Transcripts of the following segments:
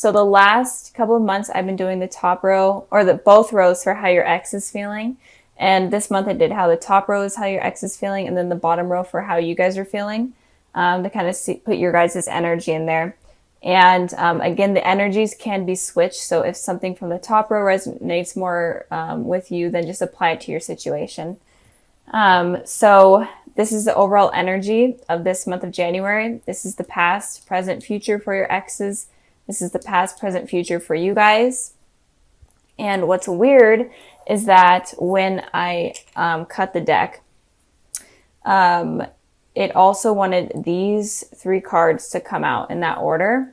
So the last couple of months I've been doing the top row, or the both rows for how your ex is feeling. And this month I did how the top row is how your ex is feeling, and then the bottom row for how you guys are feeling, to kind of put your guys' energy in there. And again, the energies can be switched. So if something from the top row resonates more with you, then just apply it to your situation. So this is the overall energy of this month of January. This is the past, present, future for your exes. This is the past, present, future for you guys. And what's weird is that when I cut the deck, it also wanted these 3 cards to come out in that order.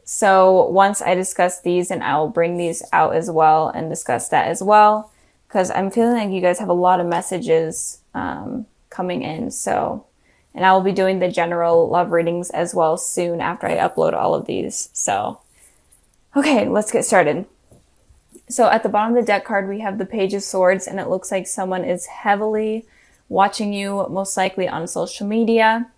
So once I discuss these, and I'll bring these out as well and discuss that as well, because I'm feeling like you guys have a lot of messages coming in. So, and I will be doing the general love readings as well soon after I upload all of these. So, okay, let's get started. So at the bottom of the deck card, we have the Page of Swords, and it looks like someone is heavily watching you, most likely on social media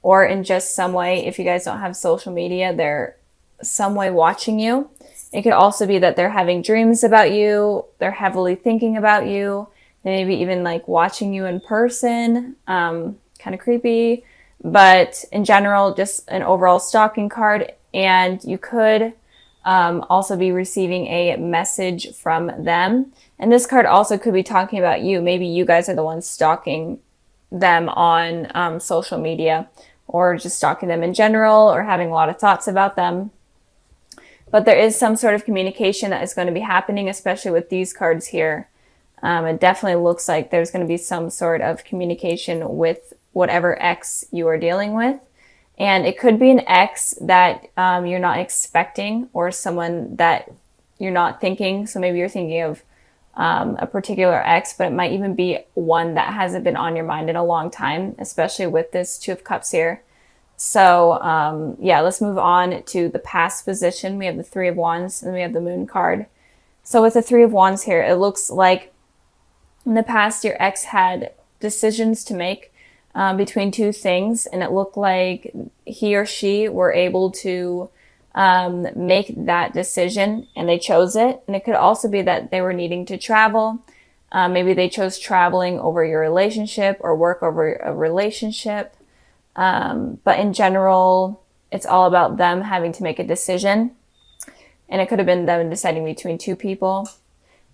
or in just some way. If you guys don't have social media, they're some way watching you. It could also be that they're having dreams about you. They're heavily thinking about you. They maybe even like watching you in person. Kind of creepy, but in general, just an overall stalking card. And you could also be receiving a message from them. And this card also could be talking about you. Maybe you guys are the ones stalking them on social media, or just stalking them in general, or having a lot of thoughts about them. But there is some sort of communication that is going to be happening, especially with these cards here. It definitely looks like there's going to be some sort of communication with whatever ex you are dealing with. And it could be an ex that you're not expecting, or someone that you're not thinking. So maybe you're thinking of a particular ex, but it might even be one that hasn't been on your mind in a long time, especially with this Two of Cups here. So yeah, let's move on to the past position. We have the Three of Wands, and we have the Moon card. So with the Three of Wands here, it looks like in the past your ex had decisions to make between 2 things, and it looked like he or she were able to make that decision, and they chose it. And it could also be that they were needing to travel. Maybe they chose traveling over your relationship, or work over a relationship. But in general, it's all about them having to make a decision. And it could have been them deciding between 2 people.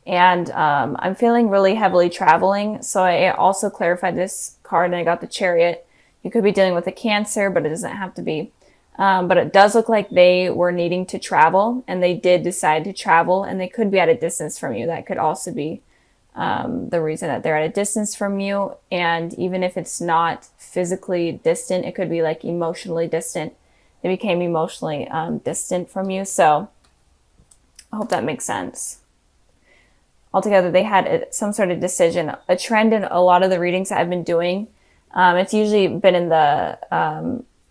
And I'm feeling really heavily traveling. So I also clarified this card, and I got the Chariot. You could be dealing with a Cancer, but it doesn't have to be. But it does look like they were needing to travel, and they did decide to travel, and they could be at a distance from you. That could also be the reason that they're at a distance from you. And even if it's not physically distant, it could be like emotionally distant. They became emotionally distant from you. So I hope that makes sense. Altogether, they had some sort of decision. A trend in a lot of the readings that I've been doing, it's usually been in the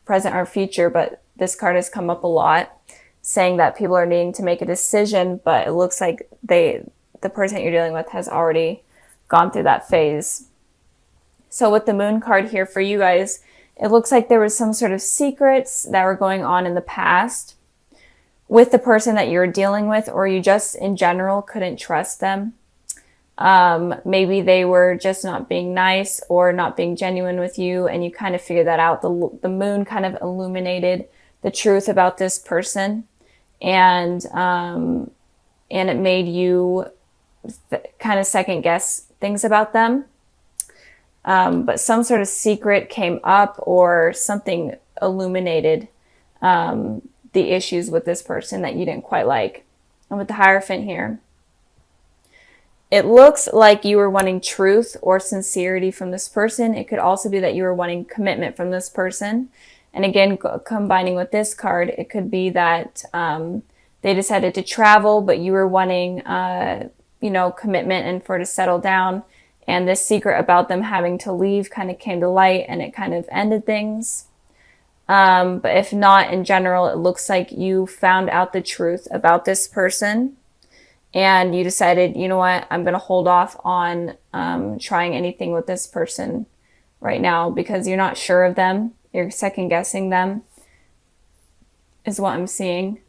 present or future, but this card has come up a lot, saying that people are needing to make a decision, but it looks like the person you're dealing with has already gone through that phase. So with the Moon card here for you guys, it looks like there was some sort of secrets that were going on in the past with the person that you're dealing with, or you just in general couldn't trust them. Maybe they were just not being nice or not being genuine with you, and you kind of figured that out. The Moon kind of illuminated the truth about this person, and it made you kind of second guess things about them. But some sort of secret came up, or something illuminated the issues with this person that you didn't quite like. And with the Hierophant here, it looks like you were wanting truth or sincerity from this person. It could also be that you were wanting commitment from this person. And again, combining with this card, it could be that they decided to travel, but you were wanting, commitment and for to settle down. And this secret about them having to leave kind of came to light, and it kind of ended things. But if not, in general, it looks like you found out the truth about this person, and you decided, you know what, I'm going to hold off on trying anything with this person right now, because you're not sure of them. You're second guessing them, is what I'm seeing.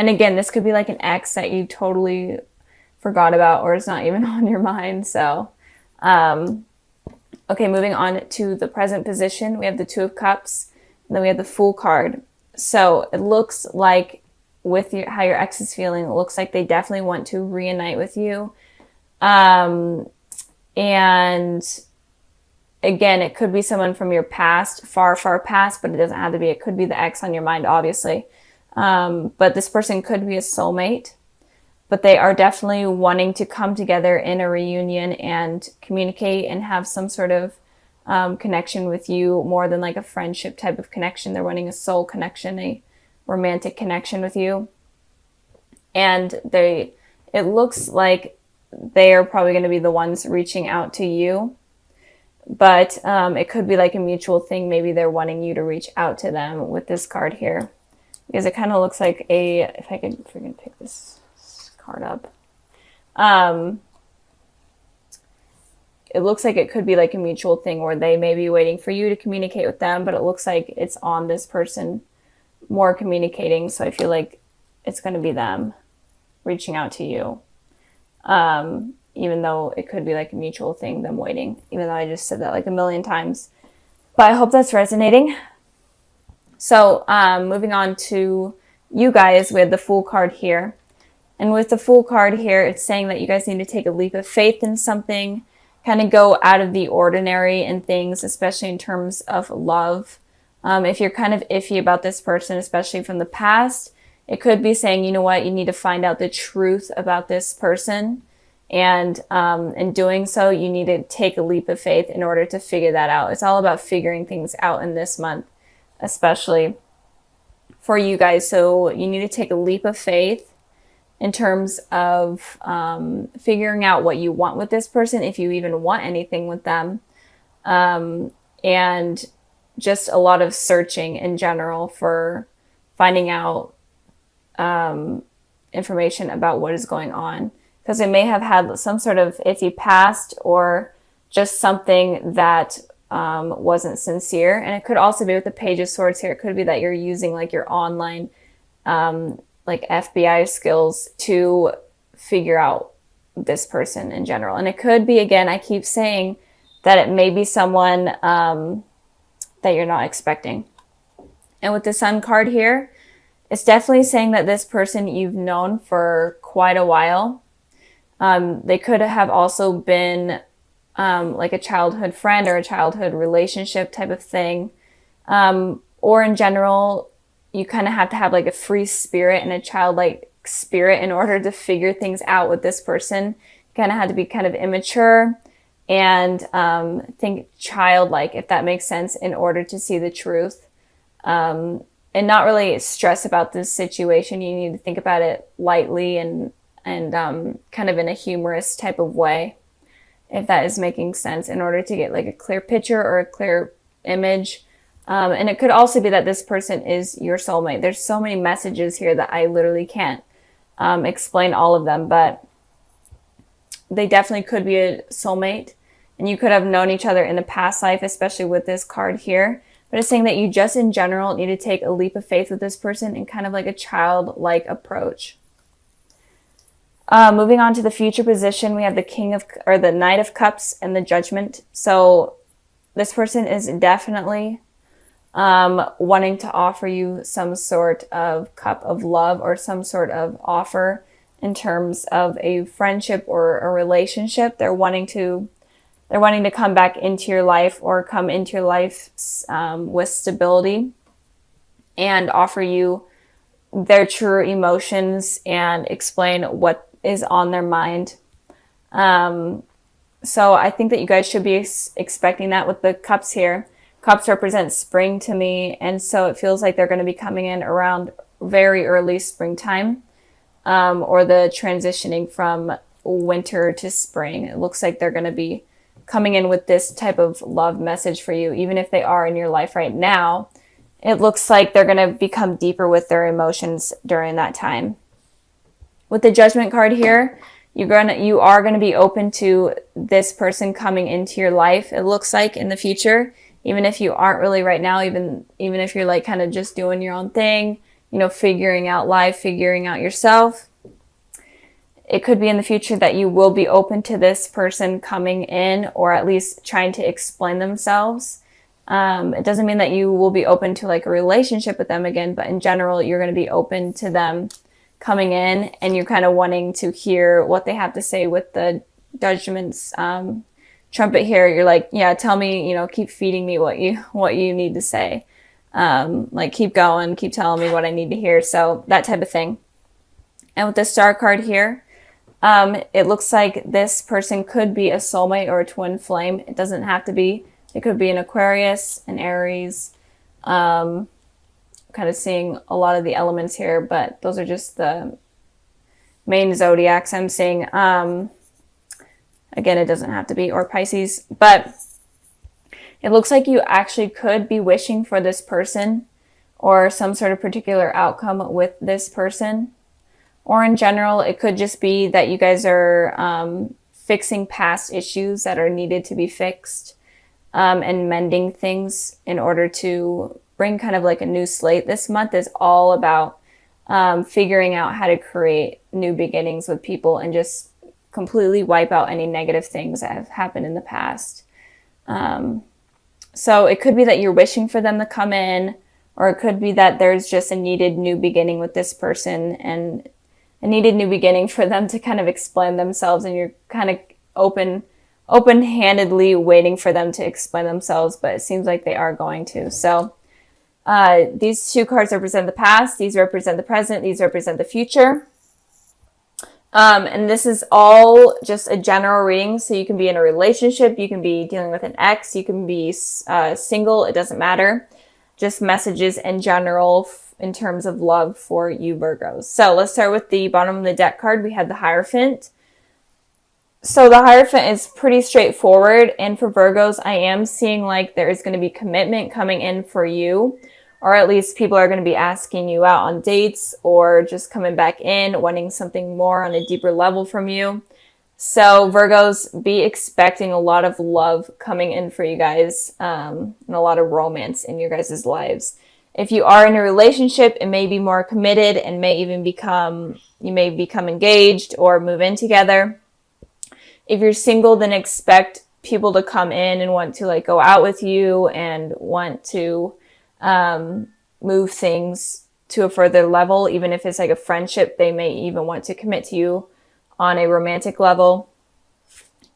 And again, this could be like an ex that you totally forgot about or it's not even on your mind. So, okay, moving on to the present position. We have the Two of Cups, and then we have the Fool card. So it looks like with how your ex is feeling, it looks like they definitely want to reunite with you. And again, it could be someone from your past, far, far past, but it doesn't have to be. It could be the ex on your mind, obviously. But this person could be a soulmate, but they are definitely wanting to come together in a reunion and communicate and have some sort of connection with you, more than like a friendship type of connection. They're wanting a soul connection, a romantic connection with you. And it looks like they are probably going to be the ones reaching out to you. But it could be like a mutual thing. Maybe they're wanting you to reach out to them with this card here. Because it kind of looks like if I could freaking pick this card up. It looks like it could be like a mutual thing where they may be waiting for you to communicate with them, but it looks like it's on this person more communicating. So I feel like it's going to be them reaching out to you. Even though it could be like a mutual thing, them waiting, even though I just said that like a million times. But I hope that's resonating. So moving on to you guys, we have the Fool card here. And with the Fool card here, it's saying that you guys need to take a leap of faith in something, kind of go out of the ordinary in things, especially in terms of love. If you're kind of iffy about this person, especially from the past, it could be saying, you know what, you need to find out the truth about this person. And in doing so, you need to take a leap of faith in order to figure that out. It's all about figuring things out in this month, especially for you guys. So you need to take a leap of faith in terms of figuring out what you want with this person, if you even want anything with them. And just a lot of searching in general for finding out information about what is going on. Because it may have had some sort of iffy past or just something that wasn't sincere. And it could also be with the Page of Swords here. It could be that you're using like your online like FBI skills to figure out this person in general. And it could be, again, I keep saying that it may be someone that you're not expecting. And with the Sun card here, it's definitely saying that this person you've known for quite a while. They could have also been like a childhood friend or a childhood relationship type of thing. Or in general, you kind of have to have like a free spirit and a childlike spirit in order to figure things out with this person. You kind of had to be kind of immature and think childlike, if that makes sense, in order to see the truth. And not really stress about this situation. You need to think about it lightly and kind of in a humorous type of way, if that is making sense, in order to get like a clear picture or a clear image. And it could also be that this person is your soulmate. There's so many messages here that I literally can't explain all of them, but they definitely could be a soulmate. And you could have known each other in the past life, especially with this card here. But it's saying that you just in general need to take a leap of faith with this person in kind of like a childlike approach. Moving on to the future position, we have the Knight of Cups and the Judgment. So this person is definitely wanting to offer you some sort of cup of love or some sort of offer in terms of a friendship or a relationship. They're wanting to come back into your life or come into your life with stability and offer you their true emotions and explain what is on their mind. So I think that you guys should be expecting that with the cups here. Cups represent spring to me, and so it feels like they're going to be coming in around very early springtime, or the transitioning from winter to spring. It looks like they're going to be coming in with this type of love message for you, even if they are in your life right now. It looks like they're going to become deeper with their emotions during that time. With the Judgment card here, you are going to be open to this person coming into your life, it looks like, in the future. Even if you aren't really right now, even if you're like kind of just doing your own thing, you know, figuring out life, figuring out yourself. It could be in the future that you will be open to this person coming in, or at least trying to explain themselves. It doesn't mean that you will be open to like a relationship with them again, but in general, you're going to be open to them coming in, and you're kind of wanting to hear what they have to say with the Judgment's trumpet here. You're like, yeah, tell me, you know, keep feeding me what you need to say. Like keep going, keep telling me what I need to hear. So that type of thing. And with the Star card here, it looks like this person could be a soulmate or a twin flame. It doesn't have to be. It could be an Aquarius, an Aries. Kind of seeing a lot of the elements here, but those are just the main zodiacs I'm seeing. Again, it doesn't have to be, or Pisces, but it looks like you actually could be wishing for this person or some sort of particular outcome with this person. Or in general, it could just be that you guys are fixing past issues that are needed to be fixed, and mending things in order to bring kind of like a new slate. This month is all about figuring out how to create new beginnings with people and just completely wipe out any negative things that have happened in the past. So it could be that you're wishing for them to come in, or it could be that there's just a needed new beginning with this person, and a needed new beginning for them to kind of explain themselves, and you're kind of open-handedly waiting for them to explain themselves, but it seems like they are going to. So these two cards represent the past, these represent the present, these represent the future. And this is all just a general reading. So you can be in a relationship, you can be dealing with an ex, you can be single, it doesn't matter. Just messages in general in terms of love for you Virgos. So let's start with the bottom of the deck card. We have the Hierophant. So the Hierophant is pretty straightforward. And for Virgos, I am seeing like there is going to be commitment coming in for you. Or at least people are going to be asking you out on dates, or just coming back in, wanting something more on a deeper level from you. So Virgos, be expecting a lot of love coming in for you guys, and a lot of romance in your guys' lives. If you are in a relationship, it may be more committed and may even you may become engaged or move in together. If you're single, then expect people to come in and want to like go out with you and want to move things to a further level. Even if it's like a friendship, they may even want to commit to you on a romantic level.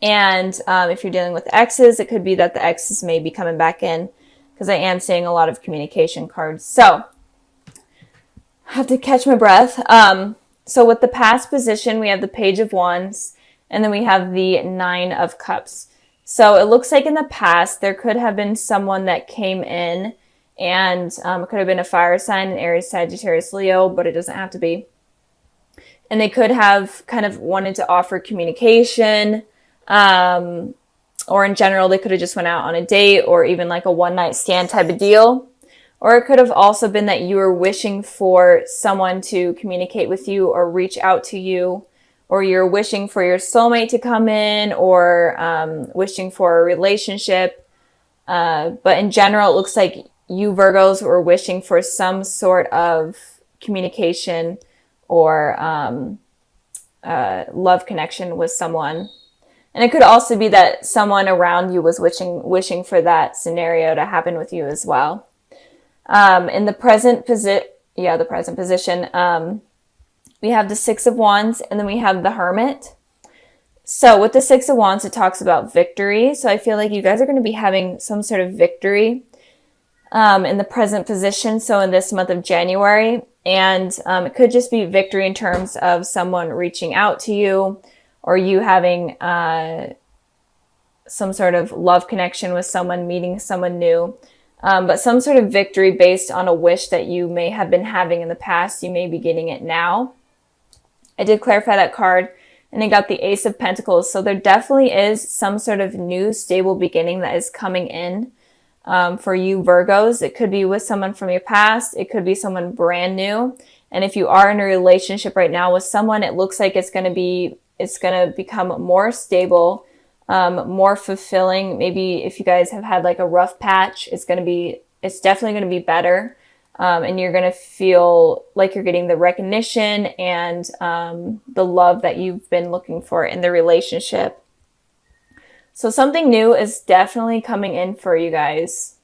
And if you're dealing with exes, it could be that the exes may be coming back in, because I am seeing a lot of communication cards. So I have to catch my breath. So with the past position, we have the Page of Wands, and then we have the Nine of Cups. So it looks like in the past, there could have been someone that came in, and it could have been a fire sign, an Aries, Sagittarius, Leo, but it doesn't have to be. And they could have kind of wanted to offer communication, or in general, they could have just went out on a date, or even like a one-night stand type of deal. Or it could have also been that you were wishing for someone to communicate with you or reach out to you, or you're wishing for your soulmate to come in, or wishing for a relationship. But in general, it looks like you Virgos were wishing for some sort of communication or love connection with someone. And it could also be that someone around you was wishing for that scenario to happen with you as well. In the present position, we have the Six of Wands, and then we have the Hermit. So with the Six of Wands, it talks about victory. So I feel like you guys are going to be having some sort of victory in the present position. So in this month of January, and it could just be victory in terms of someone reaching out to you, or you having some sort of love connection with someone, meeting someone new. But some sort of victory based on a wish that you may have been having in the past. You may be getting it now. I did clarify that card, and I got the Ace of Pentacles. So there definitely is some sort of new stable beginning that is coming in for you Virgos. It could be with someone from your past. It could be someone brand new. And if you are in a relationship right now with someone, it looks like it's going to become more stable, more fulfilling. Maybe if you guys have had like a rough patch, it's definitely going to be better. and you're going to feel like you're getting the recognition and the love that you've been looking for in the relationship. So something new is definitely coming in for you guys.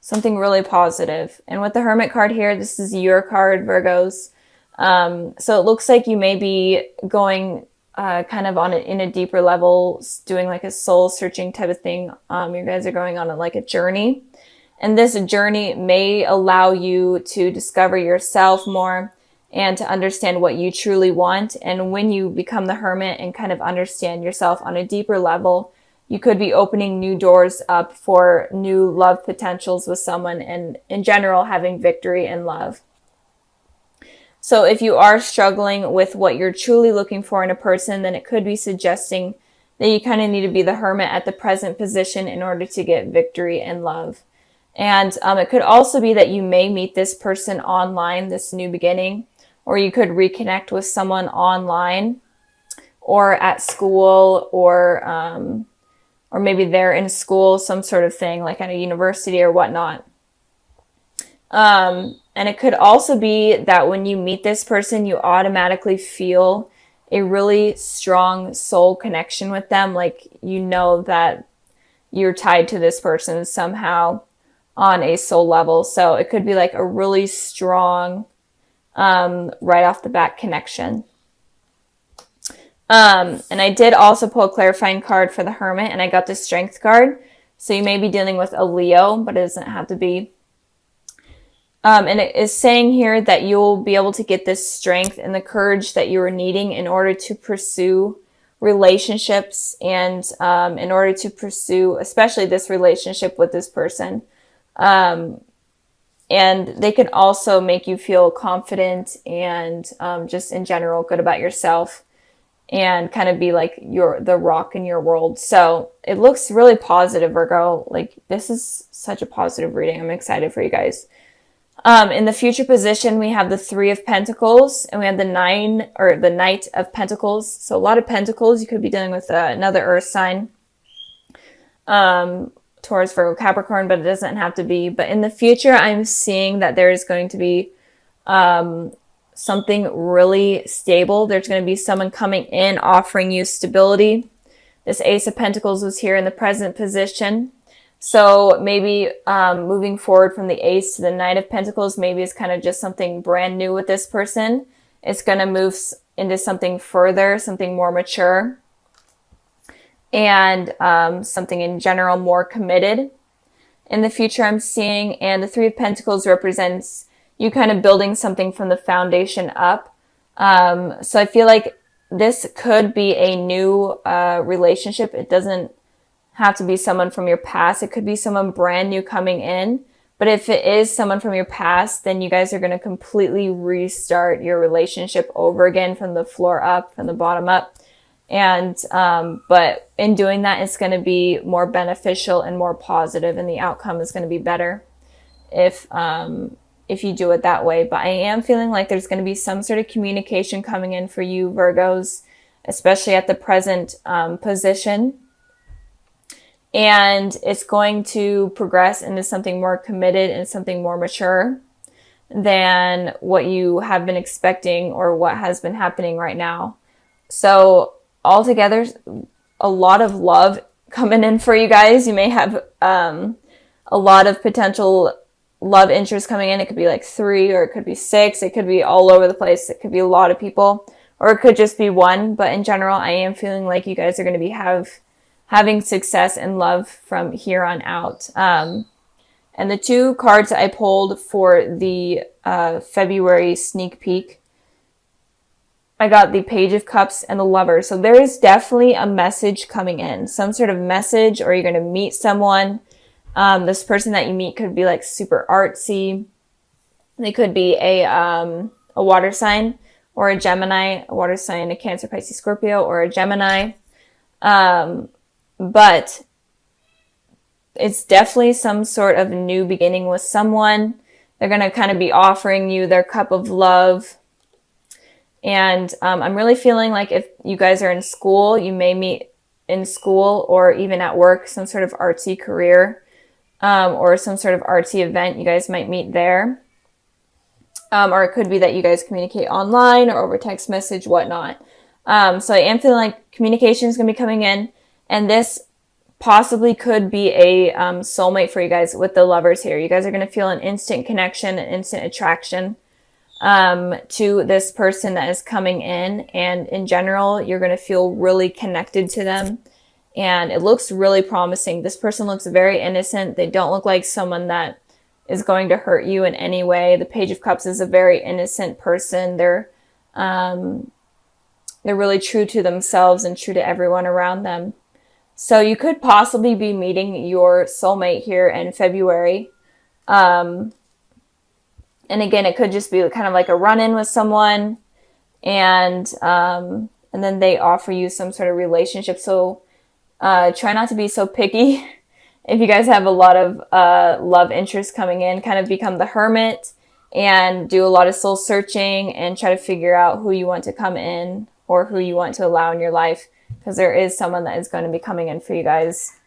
Something really positive. And with the Hermit card here, this is your card, Virgos. So it looks like you may be going kind of in a deeper level, doing like a soul searching type of thing. You guys are going on like a journey. And this journey may allow you to discover yourself more and to understand what you truly want. And when you become the Hermit and kind of understand yourself on a deeper level, you could be opening new doors up for new love potentials with someone, and in general, having victory in love. So if you are struggling with what you're truly looking for in a person, then it could be suggesting that you kind of need to be the Hermit at the present position in order to get victory in love. And it could also be that you may meet this person online, this new beginning, or you could reconnect with someone online or at school, or maybe they're in school, some sort of thing, like at a university or whatnot. And it could also be that when you meet this person, you automatically feel a really strong soul connection with them. Like, you know that you're tied to this person somehow on a soul level. So it could be like a really strong, right off the bat connection. And I did also pull a clarifying card for the Hermit, and I got the Strength card. So you may be dealing with a Leo, but it doesn't have to be. And it is saying here that you'll be able to get this strength and the courage that you are needing in order to pursue relationships, and in order to pursue especially this relationship with this person. And they can also make you feel confident and just in general good about yourself, and kind of be like the rock in your world. So it looks really positive, Virgo. Like, this is such a positive reading. I'm excited for you guys. In the future position, we have the 3 of Pentacles, and we have the Knight of Pentacles. So a lot of Pentacles. You could be dealing with another Earth sign, Taurus, Virgo, Capricorn, but it doesn't have to be. But in the future, I'm seeing that there is going to be something really stable. There's going to be someone coming in offering you stability. This Ace of Pentacles was here in the present position. So maybe moving forward from the Ace to the Knight of Pentacles, maybe it's kind of just something brand new with this person. It's going to move into something further, something more mature, and something in general more committed. In the future, I'm seeing, and the 3 of Pentacles represents you kind of building something from the foundation up. So I feel like this could be a new relationship. It doesn't have to be someone from your past. It could be someone brand new coming in. But if it is someone from your past, then you guys are going to completely restart your relationship over again from the floor up, from the bottom up. And, but in doing that, it's going to be more beneficial and more positive, and the outcome is going to be better if you do it that way. But I am feeling like there's going to be some sort of communication coming in for you, Virgos, especially at the present, position. And it's going to progress into something more committed and something more mature than what you have been expecting or what has been happening right now. So altogether, a lot of love coming in for you guys. You may have a lot of potential love interest coming in. It could be like 3, or it could be 6. It could be all over the place. It could be a lot of people, or it could just be 1. But in general, I am feeling like you guys are going to be having success and love from here on out. And the 2 cards I pulled for the February sneak peek, I got the Page of Cups and the Lover. So there is definitely a message coming in, some sort of message, or you're going to meet someone. This person that you meet could be like super artsy. They could be a water sign, or a Gemini, a water sign, a Cancer, Pisces, Scorpio, or a Gemini. But it's definitely some sort of new beginning with someone. They're going to kind of be offering you their cup of love. And I'm really feeling like if you guys are in school, you may meet in school, or even at work, some sort of artsy career, or some sort of artsy event. You guys might meet there. Or it could be that you guys communicate online or over text message, whatnot. So I am feeling like communication is going to be coming in, and this possibly could be a soulmate for you guys with the Lovers here. You guys are going to feel an instant connection, an instant attraction to this person that is coming in. And in general, you're going to feel really connected to them. And it looks really promising. This person looks very innocent. They don't look like someone that is going to hurt you in any way. The Page of Cups is a very innocent person. They're really true to themselves and true to everyone around them. So you could possibly be meeting your soulmate here in February. And again, it could just be kind of like a run-in with someone, and then they offer you some sort of relationship. So try not to be so picky. If you guys have a lot of love interest coming in, kind of become the hermit and do a lot of soul searching and try to figure out who you want to come in or who you want to allow in your life, because there is someone that is going to be coming in for you guys.